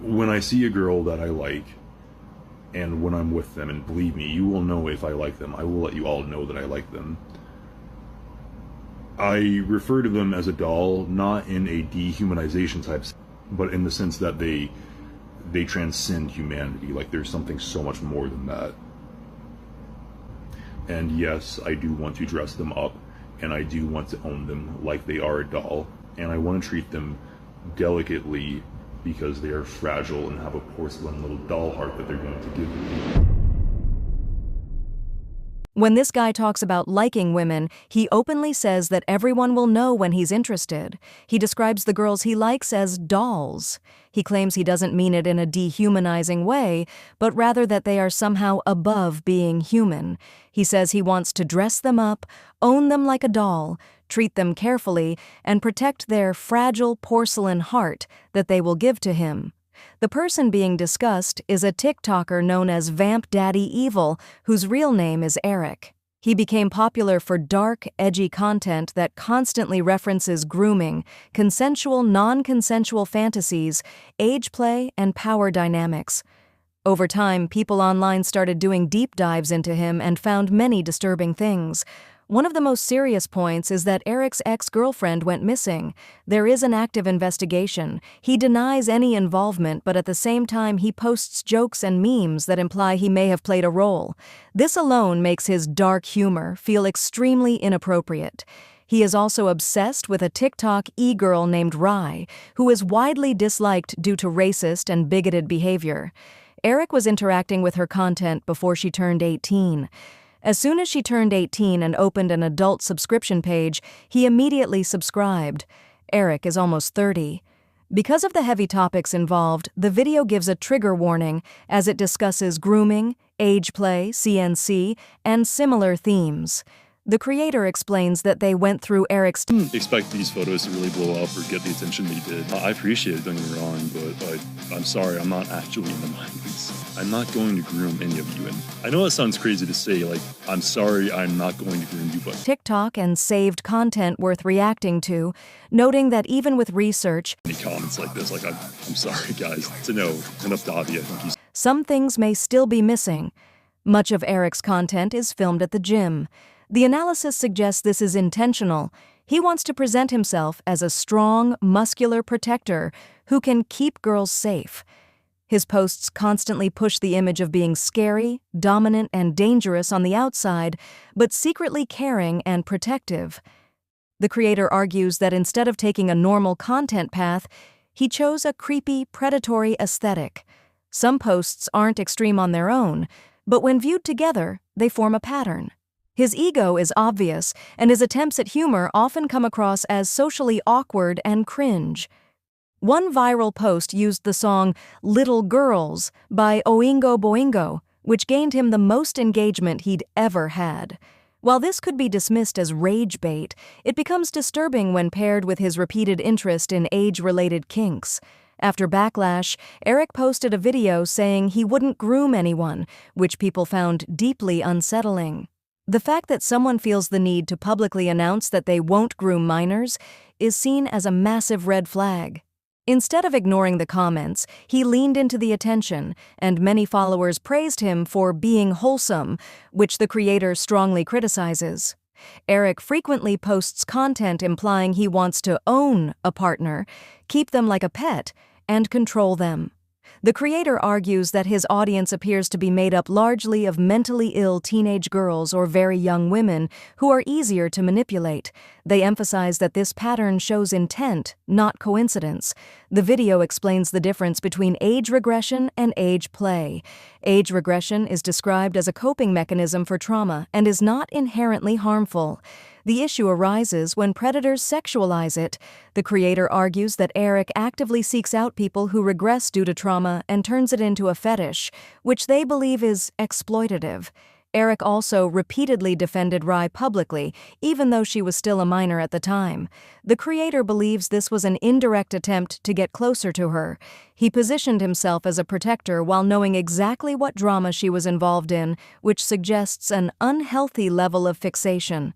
When I see a girl that I like, and when I'm with them, and believe me, you will know if I like them. I will let you all know that I like them. I refer to them as a doll, not in a dehumanization type, but in the sense that they transcend humanity. Like, there's something so much more than that. And yes, I do want to dress them up, and I do want to own them like they are a doll, and I want to treat them delicately because they are fragile and have a porcelain little doll heart that they're going to give me. When this guy talks about liking women, he openly says that everyone will know when he's interested. He describes the girls he likes as dolls. He claims he doesn't mean it in a dehumanizing way, but rather that they are somehow above being human. He says he wants to dress them up, own them like a doll, treat them carefully, and protect their fragile porcelain heart that they will give to him. The person being discussed is a TikToker known as Vampdaddyevil, whose real name is Eric. He became popular for dark, edgy content that constantly references grooming, consensual, non-consensual fantasies, age play, and power dynamics. Over time, people online started doing deep dives into him and found many disturbing things. One of the most serious points is that Eric's ex-girlfriend went missing. There is an active investigation. He denies any involvement, but at the same time he posts jokes and memes that imply he may have played a role. This alone makes his dark humor feel extremely inappropriate. He is also obsessed with a TikTok e-girl named Rai, who is widely disliked due to racist and bigoted behavior. Eric was interacting with her content before she turned 18. As soon as she turned 18 and opened an adult subscription page, he immediately subscribed. Eric is almost 30. Because of the heavy topics involved, the video gives a trigger warning as it discusses grooming, age play, CNC, and similar themes. The creator explains that they went through Eric's expect these photos to really blow up or get the attention they did. I appreciate it, don't get me wrong, but I'm sorry, I'm not actually in the minds. I'm not going to groom any of you. And I know that sounds crazy to say, like, I'm sorry, I'm not going to groom you, but TikTok and saved content worth reacting to, noting that even with research, any comments like this, like, I'm sorry, guys, to know, enough Davy, I think he's... Some things may still be missing. Much of Eric's content is filmed at the gym. The analysis suggests this is intentional. He wants to present himself as a strong, muscular protector who can keep girls safe. His posts constantly push the image of being scary, dominant, and dangerous on the outside, but secretly caring and protective. The creator argues that instead of taking a normal content path, he chose a creepy, predatory aesthetic. Some posts aren't extreme on their own, but when viewed together, they form a pattern. His ego is obvious, and his attempts at humor often come across as socially awkward and cringe. One viral post used the song "Little Girls" by Oingo Boingo, which gained him the most engagement he'd ever had. While this could be dismissed as rage bait, it becomes disturbing when paired with his repeated interest in age-related kinks. After backlash, Eric posted a video saying he wouldn't groom anyone, which people found deeply unsettling. The fact that someone feels the need to publicly announce that they won't groom minors is seen as a massive red flag. Instead of ignoring the comments, he leaned into the attention, and many followers praised him for being wholesome, which the creator strongly criticizes. Eric frequently posts content implying he wants to own a partner, keep them like a pet, and control them. The creator argues that his audience appears to be made up largely of mentally ill teenage girls or very young women who are easier to manipulate. They emphasize that this pattern shows intent, not coincidence. The video explains the difference between age regression and age play. Age regression is described as a coping mechanism for trauma and is not inherently harmful. The issue arises when predators sexualize it. The creator argues that Eric actively seeks out people who regress due to trauma and turns it into a fetish, which they believe is exploitative. Eric also repeatedly defended Rai publicly, even though she was still a minor at the time. The creator believes this was an indirect attempt to get closer to her. He positioned himself as a protector while knowing exactly what drama she was involved in, which suggests an unhealthy level of fixation.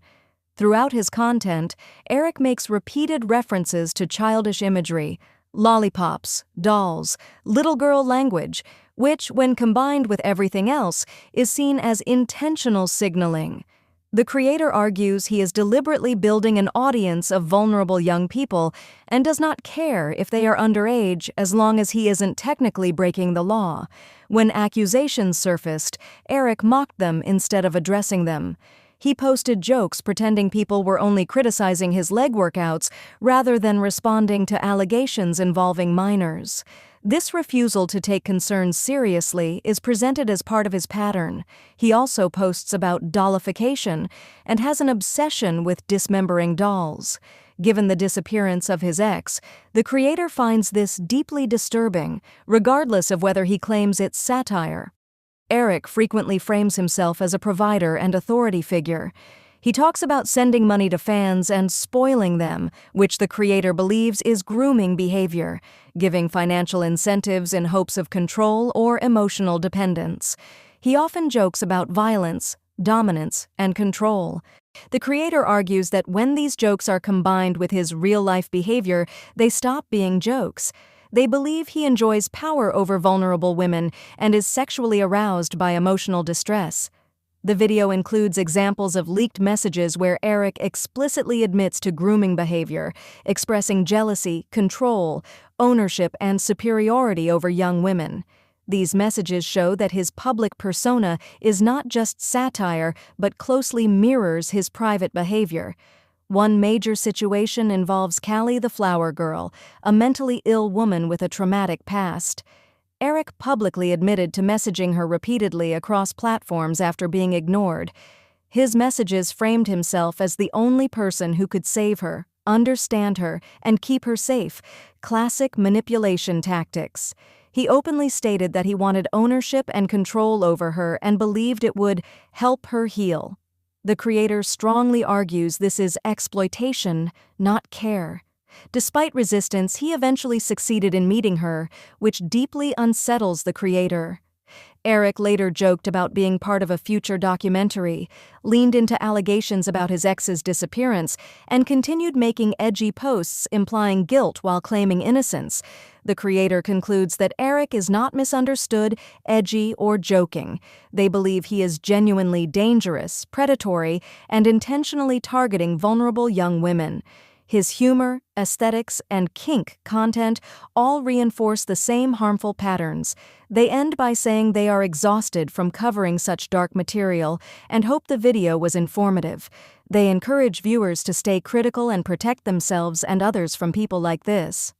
Throughout his content, Eric makes repeated references to childish imagery, lollipops, dolls, little girl language, which, when combined with everything else, is seen as intentional signaling. The creator argues he is deliberately building an audience of vulnerable young people and does not care if they are underage as long as he isn't technically breaking the law. When accusations surfaced, Eric mocked them instead of addressing them. He posted jokes pretending people were only criticizing his leg workouts rather than responding to allegations involving minors. This refusal to take concerns seriously is presented as part of his pattern. He also posts about dollification and has an obsession with dismembering dolls. Given the disappearance of his ex, the creator finds this deeply disturbing, regardless of whether he claims it's satire. Eric frequently frames himself as a provider and authority figure. He talks about sending money to fans and spoiling them, which the creator believes is grooming behavior, giving financial incentives in hopes of control or emotional dependence. He often jokes about violence, dominance, and control. The creator argues that when these jokes are combined with his real-life behavior, they stop being jokes. They believe he enjoys power over vulnerable women and is sexually aroused by emotional distress. The video includes examples of leaked messages where Eric explicitly admits to grooming behavior, expressing jealousy, control, ownership, and superiority over young women. These messages show that his public persona is not just satire, but closely mirrors his private behavior. One major situation involves Callie the Flower Girl, a mentally ill woman with a traumatic past. Eric publicly admitted to messaging her repeatedly across platforms after being ignored. His messages framed himself as the only person who could save her, understand her, and keep her safe. Classic manipulation tactics. He openly stated that he wanted ownership and control over her and believed it would help her heal. The creator strongly argues this is exploitation, not care. Despite resistance, he eventually succeeded in meeting her, which deeply unsettles the creator. Eric later joked about being part of a future documentary, leaned into allegations about his ex's disappearance, and continued making edgy posts implying guilt while claiming innocence. The creator concludes that Eric is not misunderstood, edgy, or joking. They believe he is genuinely dangerous, predatory, and intentionally targeting vulnerable young women. His humor, aesthetics, and kink content all reinforce the same harmful patterns. They end by saying they are exhausted from covering such dark material and hope the video was informative. They encourage viewers to stay critical and protect themselves and others from people like this.